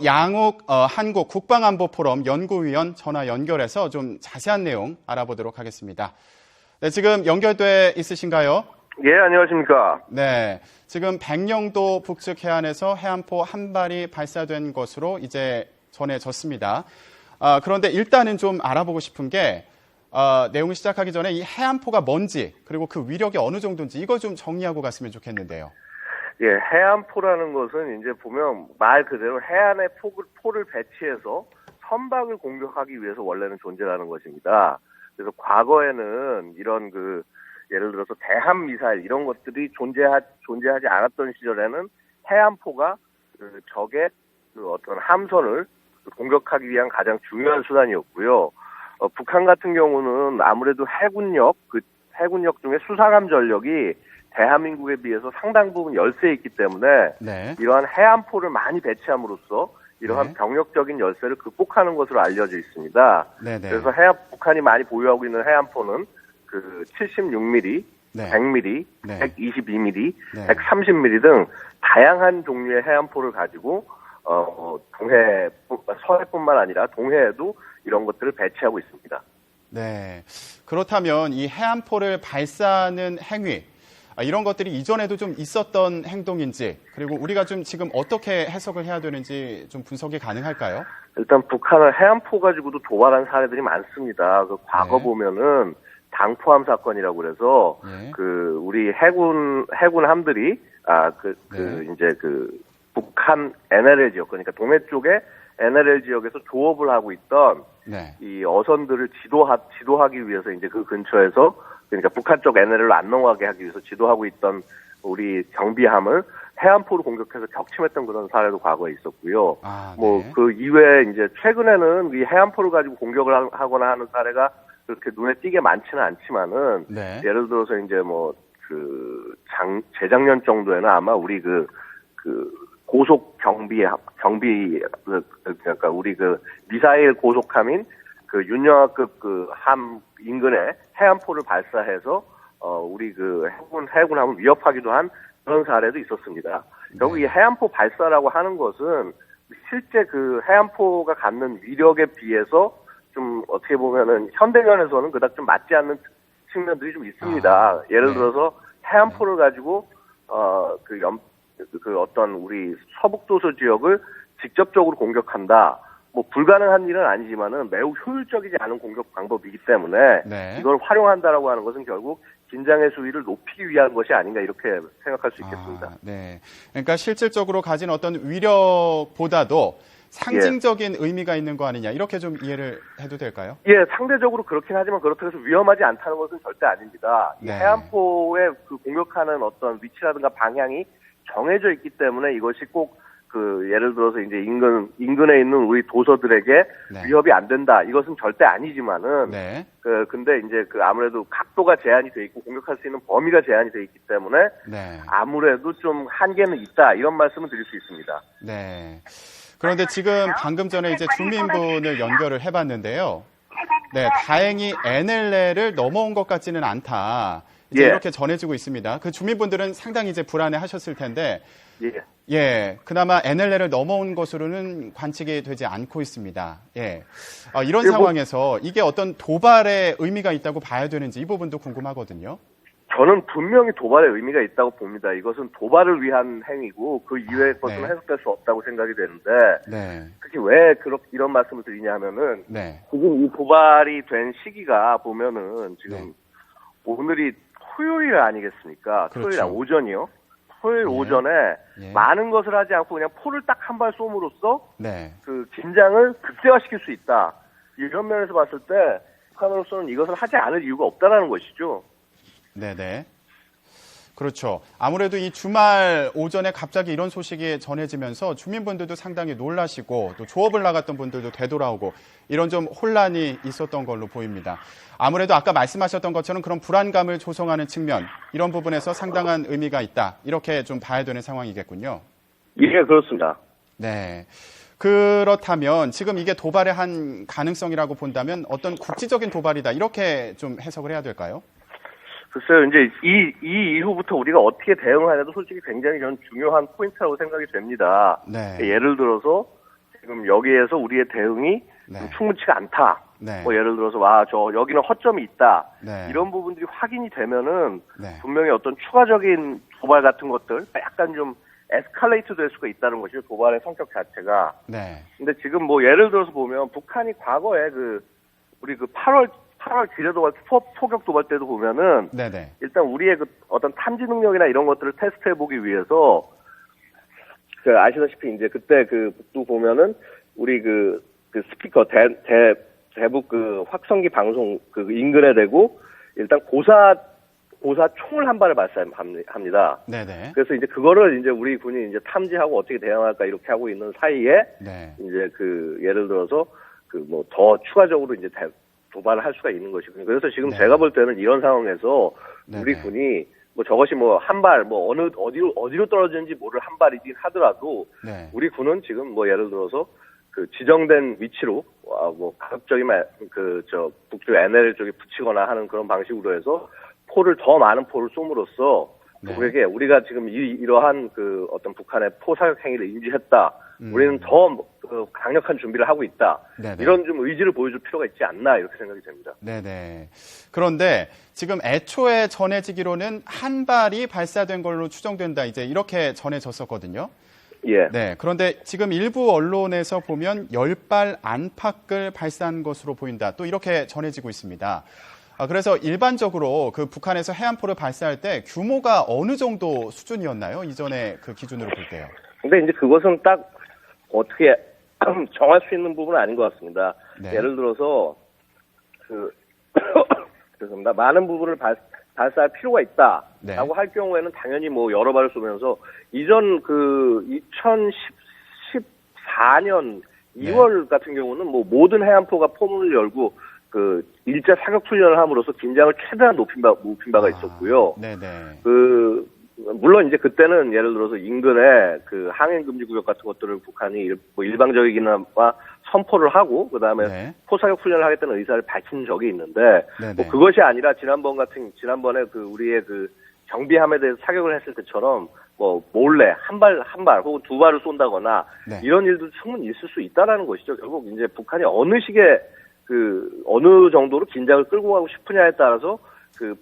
양욱 한국 국방안보포럼 연구위원 전화 연결해서 좀 자세한 내용 알아보도록 하겠습니다. 네, 지금 연결돼 있으신가요? 예, 안녕하십니까. 네, 지금 백령도 북측 해안에서 해안포 한 발이 발사된 것으로 이제 전해졌습니다. 그런데 일단은 좀 알아보고 싶은 게 내용을 시작하기 전에 이 해안포가 뭔지 그리고 그 위력이 어느 정도인지 이거 좀 정리하고 갔으면 좋겠는데요. 예, 해안포라는 것은 이제 보면 말 그대로 해안에 포를 배치해서 선박을 공격하기 위해서 원래는 존재하는 것입니다. 그래서 과거에는 이런 예를 들어서 대함 미사일 이런 것들이 존재하지 않았던 시절에는 해안포가 적의 어떤 함선을 공격하기 위한 가장 중요한 수단이었고요. 북한 같은 경우는 아무래도 해군력 중에 수상함 전력이 대한민국에 비해서 상당 부분 열세에 있기 때문에 네. 이러한 해안포를 많이 배치함으로써 이러한 병력적인 열세를 극복하는 것으로 알려져 있습니다. 네네. 그래서 북한이 많이 보유하고 있는 해안포는 76mm, 네. 100mm, 네. 122mm, 네. 130mm 등 다양한 종류의 해안포를 가지고 서해뿐만 아니라 동해에도 이런 것들을 배치하고 있습니다. 네. 그렇다면 이 해안포를 발사하는 행위 이런 것들이 이전에도 좀 있었던 행동인지 그리고 우리가 좀 지금 어떻게 해석을 해야 되는지 좀 분석이 가능할까요? 일단 북한은 해안포 가지고도 도발한 사례들이 많습니다. 과거 네. 보면은 당포함 사건이라고 그래서 네. 우리 해군 함들이 네. 이제 북한 NLL 지역 그러니까 동해 쪽에 NLL 지역에서 조업을 하고 있던 네. 이 어선들을 지도하기 위해서 이제 그 근처에서 그러니까 북한 쪽 NLL로 안 넘어가게 하기 위해서 지도하고 있던 우리 경비함을 해안포로 공격해서 격침했던 그런 사례도 과거에 있었고요. 네. 그 이외에 이제 최근에는 이 해안포를 가지고 공격을 하거나 하는 사례가 그렇게 눈에 띄게 많지는 않지만은 네. 예를 들어서 이제 재작년 정도에는 아마 우리 고속 그러니까 우리 미사일 고속함인 윤영하급 함 인근에 해안포를 발사해서 우리 해군함을 위협하기도 한 그런 사례도 있었습니다. 결국 이 해안포 발사라고 하는 것은 실제 해안포가 갖는 위력에 비해서 좀 어떻게 보면은 현대면에서는 그닥 좀 맞지 않는 측면들이 좀 있습니다. 예를 네. 들어서 해안포를 가지고 어떤 우리 서북도서 지역을 직접적으로 공격한다. 불가능한 일은 아니지만은 매우 효율적이지 않은 공격 방법이기 때문에 네. 이걸 활용한다라고 하는 것은 결국 긴장의 수위를 높이기 위한 것이 아닌가 이렇게 생각할 수 있겠습니다. 네. 그러니까 실질적으로 가진 어떤 위력보다도 상징적인 의미가 있는 거 아니냐 이렇게 좀 이해를 해도 될까요? 예, 상대적으로 그렇긴 하지만 그렇다고 해서 위험하지 않다는 것은 절대 아닙니다. 네. 해안포에 공격하는 어떤 위치라든가 방향이 정해져 있기 때문에 이것이 꼭 예를 들어서 이제 인근에 있는 우리 도서들에게 네. 위협이 안 된다. 이것은 절대 아니지만은, 네. 근데 이제 아무래도 각도가 제한이 돼 있고 공격할 수 있는 범위가 제한이 돼 있기 때문에, 네. 아무래도 좀 한계는 있다. 이런 말씀을 드릴 수 있습니다. 네. 그런데 지금 방금 전에 이제 주민분을 연결을 해봤는데요. 네. 다행히 NLL을 넘어온 것 같지는 않다. 이제 예. 이렇게 전해지고 있습니다. 그 주민분들은 상당히 이제 불안해 하셨을 텐데, 예. 예, 그나마 NLL을 넘어온 것으로는 관측이 되지 않고 있습니다. 예. 이런 상황에서 이게 어떤 도발의 의미가 있다고 봐야 되는지 이 부분도 궁금하거든요. 저는 분명히 도발의 의미가 있다고 봅니다. 이것은 도발을 위한 행위고 그 이외의 것은 네. 해석될 수 없다고 생각이 되는데, 네. 특히 왜 이런 말씀을 드리냐면은, 네. 지금 이 도발이 된 시기가 보면은 지금 네. 오늘이 토요일 아니겠습니까? 그렇죠. 토요일 오전이요. 토요일 예. 오전에 예. 많은 것을 하지 않고 그냥 포를 딱 한 발 쏘므로써 네. 긴장을 극대화시킬 수 있다. 이런 면에서 봤을 때 북한으로서는 이것을 하지 않을 이유가 없다라는 것이죠. 네네. 그렇죠. 아무래도 이 주말 오전에 갑자기 이런 소식이 전해지면서 주민분들도 상당히 놀라시고 또 조업을 나갔던 분들도 되돌아오고 이런 좀 혼란이 있었던 걸로 보입니다. 아무래도 아까 말씀하셨던 것처럼 그런 불안감을 조성하는 측면 이런 부분에서 상당한 의미가 있다. 이렇게 좀 봐야 되는 상황이겠군요. 예, 그렇습니다. 네. 그렇다면 지금 이게 도발의 한 가능성이라고 본다면 어떤 국지적인 도발이다. 이렇게 좀 해석을 해야 될까요? 글쎄요, 이제 이 이후부터 우리가 어떻게 대응하냐도 솔직히 굉장히 저는 중요한 포인트라고 생각이 됩니다. 네. 예를 들어서 여기에서 우리의 대응이 네. 충분치가 않다. 네. 뭐 예를 들어서 여기는 허점이 있다. 네. 이런 부분들이 확인이 되면은 네. 분명히 어떤 추가적인 도발 같은 것들 약간 좀 에스컬레이트 될 수가 있다는 것이죠. 도발의 성격 자체가. 네. 근데 지금 뭐 예를 들어서 보면 북한이 과거에 우리 8월 기뢰 도발 포격 도발 때도 보면은 네네. 일단 우리의 어떤 탐지 능력이나 이런 것들을 테스트해 보기 위해서 아시다시피 이제 그때 또 보면은 우리 스피커 대북 확성기 방송 인근에 대고 일단 고사 총을 한 발을 발사합니다. 네네. 그래서 이제 그거를 이제 우리 군이 이제 탐지하고 어떻게 대응할까 이렇게 하고 있는 사이에 네. 이제 예를 들어서 뭐 더 추가적으로 이제 도발을 할 수가 있는 것이거든요. 그래서 지금 네. 제가 볼 때는 이런 상황에서 네네. 우리 군이 뭐 저것이 뭐 한 발 뭐 어디로 떨어지는지 모를 한 발이긴 하더라도 네. 우리 군은 지금 뭐 예를 들어서 지정된 위치로 뭐 가급적이면 북쪽 NL 쪽에 붙이거나 하는 그런 방식으로 해서 더 많은 포를 쏘므로써 네. 우리에게 우리가 지금 이러한 어떤 북한의 포 사격 행위를 인지했다. 우리는 더 강력한 준비를 하고 있다. 네네. 이런 좀 의지를 보여줄 필요가 있지 않나 이렇게 생각이 됩니다. 네네. 그런데 지금 애초에 전해지기로는 한 발이 발사된 걸로 추정된다. 이제 이렇게 전해졌었거든요. 예. 네. 그런데 지금 일부 언론에서 보면 10발 안팎을 발사한 것으로 보인다. 또 이렇게 전해지고 있습니다. 그래서 일반적으로 북한에서 해안포를 발사할 때 규모가 어느 정도 수준이었나요? 이전에 기준으로 볼 때요. 근데 이제 그것은 딱 어떻게 정할 수 있는 부분은 아닌 것 같습니다. 네. 예를 들어서 죄송합니다. 많은 부분을 발사할 필요가 있다라고 네. 할 경우에는 당연히 뭐 여러 발을 쏘면서 이전 2014년 2월 같은 경우는 뭐 모든 해안포가 포문을 열고 일제 사격 훈련을 함으로써 긴장을 최대한 높인 바가 있었고요. 네네. 물론 이제 그때는 예를 들어서 인근에 항행 금지 구역 같은 것들을 북한이 일방적이기나마 선포를 하고 그다음에 네. 포사격 훈련을 하겠다는 의사를 밝힌 적이 있는데 네네. 뭐 그것이 아니라 지난번에 우리의 정비함에 대해서 사격을 했을 때처럼 뭐 몰래 한 발 혹은 두 발을 쏜다거나 네. 이런 일도 충분히 있을 수 있다라는 것이죠. 결국 이제 북한이 어느 식의 어느 정도로 긴장을 끌고 가고 싶으냐에 따라서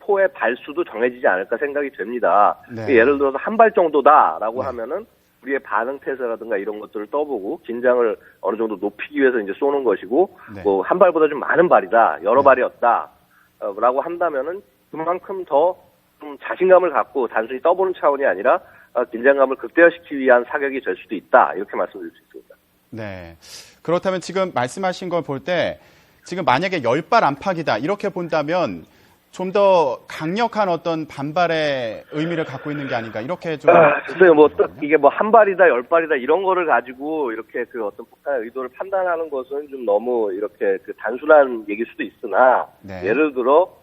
포의 발수도 정해지지 않을까 생각이 됩니다. 네. 예를 들어서 한 발 정도다라고 네. 하면은 우리의 반응 태세라든가 이런 것들을 떠보고 긴장을 어느 정도 높이기 위해서 이제 쏘는 것이고 네. 뭐 한 발보다 좀 많은 발이다, 여러 네. 발이었다라고 한다면은 그만큼 더 좀 자신감을 갖고 단순히 떠보는 차원이 아니라 긴장감을 극대화시키기 위한 사격이 될 수도 있다 이렇게 말씀드릴 수 있습니다. 네. 그렇다면 지금 말씀하신 걸 볼 때 지금 만약에 10발 안팎이다 이렇게 본다면 좀 더 강력한 어떤 반발의 의미를 갖고 있는 게 아닌가 이렇게 좀 글쎄요, 이게 한 발이다, 10발이다 이런 거를 가지고 이렇게 어떤 북한의 의도를 판단하는 것은 좀 너무 이렇게 단순한 얘기일 수도 있으나 네. 예를 들어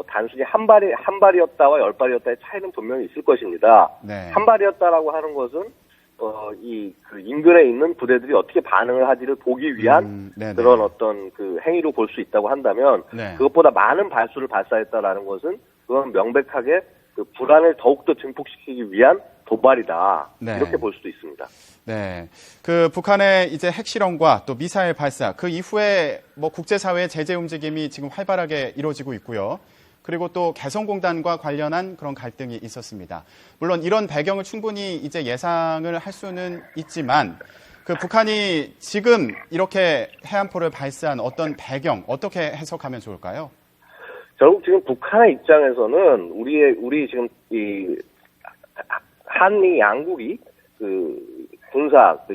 단순히 한 발이었다와 10발이었다의 차이는 분명히 있을 것입니다. 네. 한 발이었다라고 하는 것은 인근에 있는 부대들이 어떻게 반응을 하지를 보기 위한 그런 어떤 행위로 볼 수 있다고 한다면 네. 그것보다 많은 발수를 발사했다라는 것은 그건 명백하게 불안을 더욱더 증폭시키기 위한 도발이다. 네. 이렇게 볼 수도 있습니다. 네. 북한의 이제 핵실험과 또 미사일 발사 그 이후에 뭐 국제사회의 제재 움직임이 지금 활발하게 이루어지고 있고요. 그리고 또 개성공단과 관련한 그런 갈등이 있었습니다. 물론 이런 배경을 충분히 이제 예상을 할 수는 있지만 북한이 지금 이렇게 해안포를 발사한 어떤 배경 어떻게 해석하면 좋을까요? 결국 지금 북한의 입장에서는 우리 지금 한미 양국이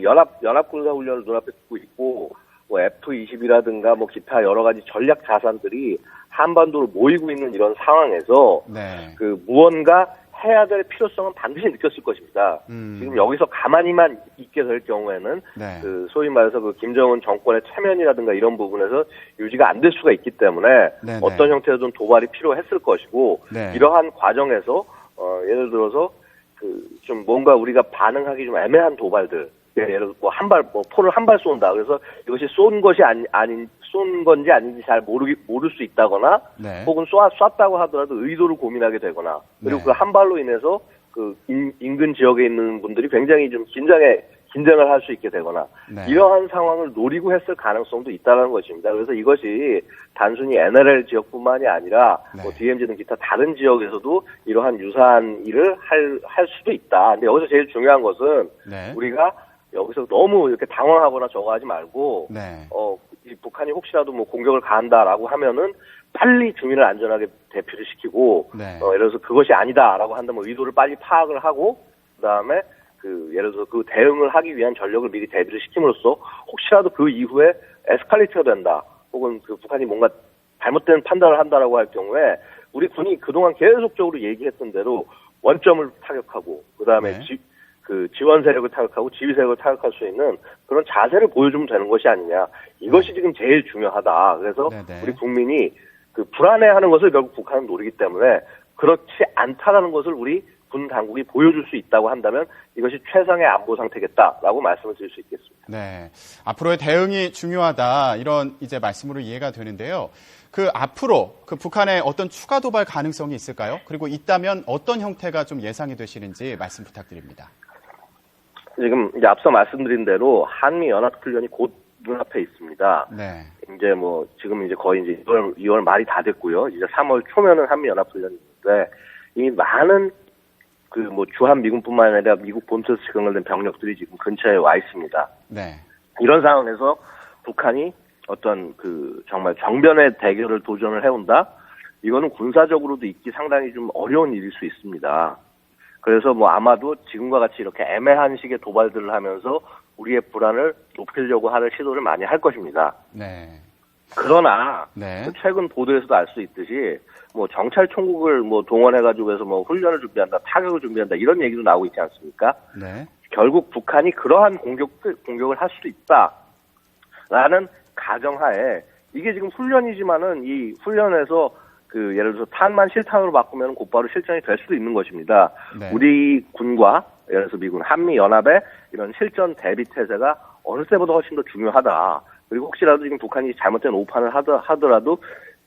연합 군사 훈련을 눈앞에 두고 있고 뭐 F-22라든가 뭐 기타 여러 가지 전략 자산들이 한반도로 모이고 있는 이런 상황에서 네. 무언가 해야 될 필요성은 반드시 느꼈을 것입니다. 지금 여기서 가만히만 있게 될 경우에는 네. 소위 말해서 김정은 정권의 체면이라든가 이런 부분에서 유지가 안 될 수가 있기 때문에 네네. 어떤 형태로든 도발이 필요했을 것이고 네. 이러한 과정에서 예를 들어서 좀 뭔가 우리가 반응하기 좀 애매한 도발들 예를 들어 포를 한 발 쏜다. 그래서 이것이 쏜 건지 아닌지 잘 모를 수 있다거나 네. 혹은 쐈다고 하더라도 의도를 고민하게 되거나 그리고 네. 그 한 발로 인해서 인근 지역에 있는 분들이 굉장히 좀 긴장에 진전을 할 수 있게 되거나 네. 이러한 상황을 노리고 했을 가능성도 있다는 것입니다. 그래서 이것이 단순히 NLL 지역뿐만이 아니라 네. 뭐 DMZ 등 기타 다른 지역에서도 이러한 유사한 일을 할 수도 있다. 근데 여기서 제일 중요한 것은 네. 우리가 여기서 너무 이렇게 당황하거나 저거 하지 말고 네. 이 북한이 혹시라도 뭐 공격을 가한다라고 하면은 빨리 주민을 안전하게 대피를 시키고 네. 예를 들어서 그것이 아니다라고 한다면 의도를 빨리 파악을 하고 그다음에 예를 들어서 그 대응을 하기 위한 전력을 미리 대비를 시킴으로써 혹시라도 그 이후에 에스컬레이트가 된다 혹은 그 북한이 뭔가 잘못된 판단을 한다라고 할 경우에 우리 군이 그동안 계속적으로 얘기했던 대로 원점을 타격하고 그다음에 네. 지원 세력을 타격하고 지휘 세력을 타격할 수 있는 그런 자세를 보여주면 되는 것이 아니냐. 이것이 지금 제일 중요하다. 그래서 네네. 우리 국민이 그 불안해하는 것을 결국 북한은 노리기 때문에 그렇지 않다라는 것을 우리 군 당국이 보여줄 수 있다고 한다면 이것이 최상의 안보 상태겠다라고 말씀을 드릴 수 있겠습니다. 네. 앞으로의 대응이 중요하다. 이런 이제 말씀으로 이해가 되는데요. 그 앞으로 그 북한의 어떤 추가 도발 가능성이 있을까요? 그리고 있다면 어떤 형태가 좀 예상이 되시는지 말씀 부탁드립니다. 지금 이제 앞서 말씀드린 대로 한미 연합훈련이 곧 눈앞에 있습니다. 네. 이제 뭐 지금 이제 거의 이제 2월 말이 다 됐고요. 이제 3월 초면은 한미 연합훈련인데 이미 많은 그 뭐 주한 미군뿐만 아니라 미국 본토에서 지정된 병력들이 지금 근처에 와 있습니다. 네. 이런 상황에서 북한이 어떤 그 정말 정변의 대결을 도전을 해온다? 이거는 군사적으로도 있기 상당히 좀 어려운 일일 수 있습니다. 그래서 뭐 아마도 지금과 같이 이렇게 애매한 식의 도발들을 하면서 우리의 불안을 높이려고 하는 시도를 많이 할 것입니다. 네. 그러나 네. 최근 보도에서도 알 수 있듯이 뭐 정찰 총국을 뭐 동원해가지고 해서 뭐 훈련을 준비한다, 타격을 준비한다 이런 얘기도 나오고 있지 않습니까? 네. 결국 북한이 그러한 공격을 할 수도 있다라는 가정하에 이게 지금 훈련이지만은 이 훈련에서 그 예를 들어서 탄만 실탄으로 바꾸면 곧바로 실전이 될 수도 있는 것입니다. 네. 우리 군과 예를 들어서 미군 한미 연합의 이런 실전 대비 태세가 어느 때보다 훨씬 더 중요하다. 그리고 혹시라도 지금 북한이 잘못된 오판을 하더라도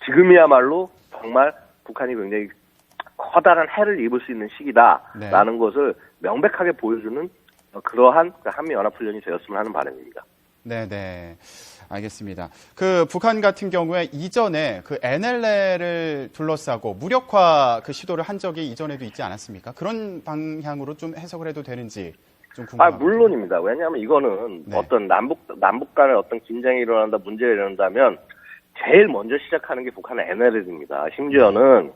지금이야말로 정말 북한이 굉장히 커다란 해를 입을 수 있는 시기다라는 네. 것을 명백하게 보여주는 그러한 한미 연합 훈련이 되었으면 하는 바람입니다. 네네. 알겠습니다. 그 북한 같은 경우에 이전에 그 NLL을 둘러싸고 무력화 그 시도를 한 적이 이전에도 있지 않았습니까? 그런 방향으로 좀 해석을 해도 되는지 좀 궁금합니다. 물론입니다. 왜냐하면 이거는 네. 어떤 남북 간에 어떤 긴장이 일어난다, 문제가 일어난다면 제일 먼저 시작하는 게 북한의 NLL입니다. 심지어는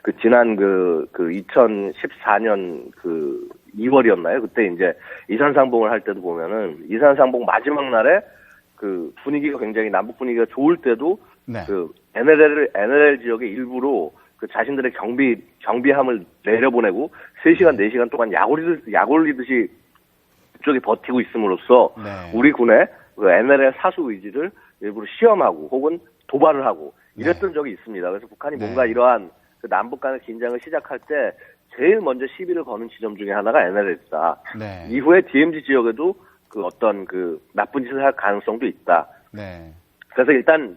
그 지난 그 2014년 그 2월이었나요? 그때 이제 이산상봉을 할 때도 보면은 이산상봉 마지막 날에 그 분위기가 굉장히 남북 분위기가 좋을 때도 네. 그 NLL 지역의 일부로 그 자신들의 경비함을 내려보내고 3시간, 4시간 동안 약 올리듯이 그쪽에 버티고 있음으로써 네. 우리 군의 그 NLL 사수 의지를 일부러 시험하고 혹은 도발을 하고 이랬던 적이 있습니다. 그래서 북한이 네. 뭔가 이러한 그 남북 간의 긴장을 시작할 때 제일 먼저 시비를 거는 지점 중에 하나가 NLL이다. 네. 이후에 DMZ 지역에도 그 어떤 그 나쁜 짓을 할 가능성도 있다. 네. 그래서 일단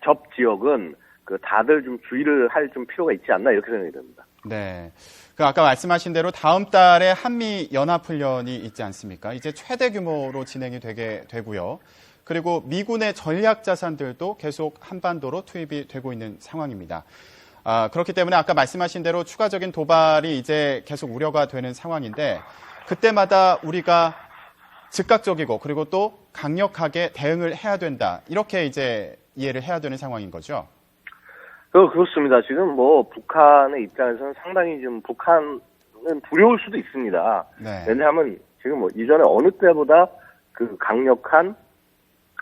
접 지역은 그 다들 좀 주의를 할 좀 필요가 있지 않나 이렇게 생각이 됩니다. 네. 그 아까 말씀하신 대로 다음 달에 한미 연합훈련이 있지 않습니까? 이제 최대 규모로 진행이 되게 되고요. 그리고 미군의 전략 자산들도 계속 한반도로 투입이 되고 있는 상황입니다. 그렇기 때문에 아까 말씀하신 대로 추가적인 도발이 이제 계속 우려가 되는 상황인데 그때마다 우리가 즉각적이고 그리고 또 강력하게 대응을 해야 된다. 이렇게 이제 이해를 해야 되는 상황인 거죠. 그렇습니다. 지금 뭐 북한의 입장에서는 상당히 좀 북한은 두려울 수도 있습니다. 네. 왜냐하면 지금 뭐 이전에 어느 때보다 그 강력한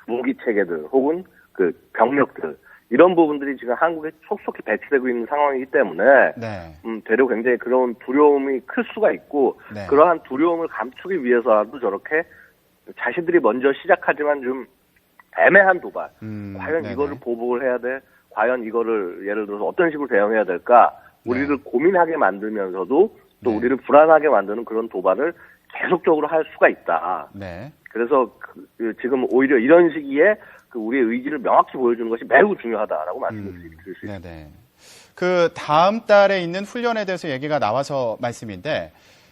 무기 체계들 혹은 그 병력들 이런 부분들이 지금 한국에 속속히 배치되고 있는 상황이기 때문에 네. 되려 굉장히 그런 두려움이 클 수가 있고 네. 그러한 두려움을 감추기 위해서라도 저렇게 자신들이 먼저 시작하지만 좀 애매한 도발. 과연 네네. 이거를 보복을 해야 돼? 과연 이거를 예를 들어서 어떤 식으로 대응해야 될까? 우리를 고민하게 만들면서도 또 네. 우리를 불안하게 만드는 그런 도발을 계속적으로 할 수가 있다. 네. 그래서 지금 오히려 이런 시기에 그 우리의 의지를 명확히 보여주는 것이 매우 중요하다라고 말씀을 드릴 수 있습니다. 네네. 그 다음 달에 있는 훈련에 대해서 얘기가 나와서 말씀인데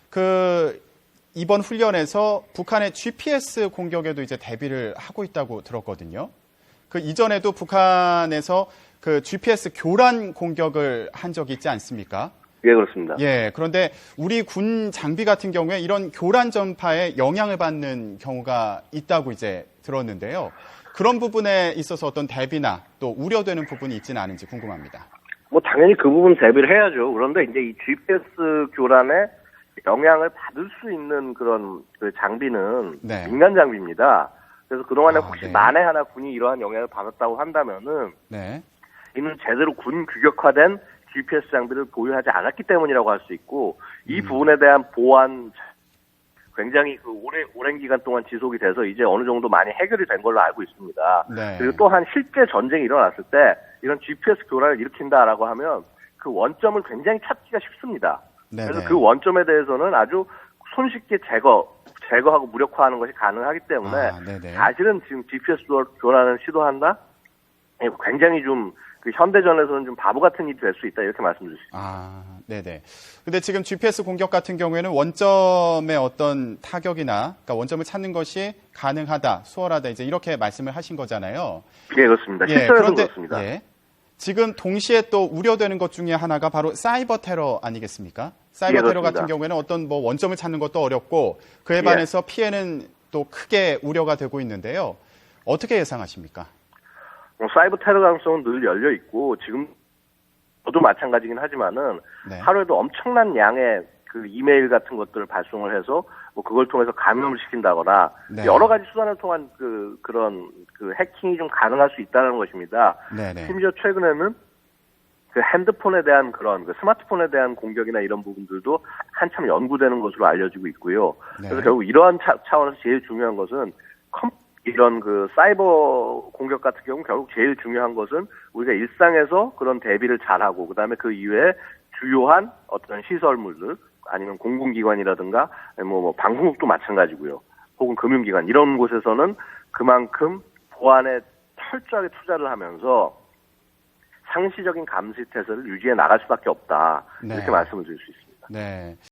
그 이번 훈련에서 북한의 GPS 공격에도 이제 대비를 하고 있다고 들었거든요. 그 이전에도 북한에서 그 GPS 교란 공격을 한 적이 있지 않습니까? 예, 그렇습니다. 예, 그런데 우리 군 장비 같은 경우에 이런 교란 전파에 영향을 받는 경우가 있다고 이제 들었는데요. 그런 부분에 있어서 어떤 대비나 또 우려되는 부분이 있지는 않은지 궁금합니다. 뭐 당연히 그 부분 대비를 해야죠. 그런데 이제 이 GPS 교란에 영향을 받을 수 있는 그런 그 장비는 네. 민간 장비입니다. 그래서 그동안에 혹시 네. 만에 하나 군이 이러한 영향을 받았다고 한다면은 네. 이는 제대로 군 규격화된 GPS 장비를 보유하지 않았기 때문이라고 할 수 있고 이 부분에 대한 보완 굉장히 그 오랜 기간 동안 지속이 돼서 이제 어느 정도 많이 해결이 된 걸로 알고 있습니다. 네. 그리고 또한 실제 전쟁이 일어났을 때 이런 GPS 교란을 일으킨다라고 하면 그 원점을 굉장히 찾기가 쉽습니다. 네네. 그래서 그 원점에 대해서는 아주 손쉽게 제거하고 무력화하는 것이 가능하기 때문에 네네. 사실은 지금 GPS 교란을 시도한다? 예, 굉장히 좀 그 현대전에서는 좀 바보 같은 일이 될 수 있다 이렇게 말씀드릴 수 있습니다. 네네. 근데 지금 GPS 공격 같은 경우에는 원점의 어떤 타격이나, 그러니까 원점을 찾는 것이 가능하다, 수월하다, 이제 이렇게 말씀을 하신 거잖아요. 예, 그렇습니다. 예, 실전에서 그렇습니다. 예. 지금 동시에 또 우려되는 것 중에 하나가 바로 사이버 테러 아니겠습니까? 사이버 예, 테러 그렇습니다. 같은 경우에는 어떤 뭐 원점을 찾는 것도 어렵고 그에 예. 반해서 피해는 또 크게 우려가 되고 있는데요. 어떻게 예상하십니까? 사이버 테러 가능성은 늘 열려 있고 지금 저도 마찬가지긴 하지만은 네. 하루에도 엄청난 양의 그 이메일 같은 것들을 발송을 해서 뭐 그걸 통해서 감염을 시킨다거나 네. 여러 가지 수단을 통한 그런 해킹이 좀 가능할 수 있다는 것입니다. 네네. 심지어 최근에는 그 핸드폰에 대한 그런 그 스마트폰에 대한 공격이나 이런 부분들도 한참 연구되는 것으로 알려지고 있고요. 네. 그래서 결국 이러한 차원에서 제일 중요한 것은 이런 그 사이버 공격 같은 경우 결국 제일 중요한 것은 우리가 일상에서 그런 대비를 잘하고 그다음에 그 이외에 주요한 어떤 시설물들 아니면 공공기관이라든가 뭐 방송국도 마찬가지고요. 혹은 금융기관 이런 곳에서는 그만큼 보안에 철저하게 투자를 하면서 상시적인 감시 태세를 유지해 나갈 수밖에 없다. 네. 이렇게 말씀을 드릴 수 있습니다. 네.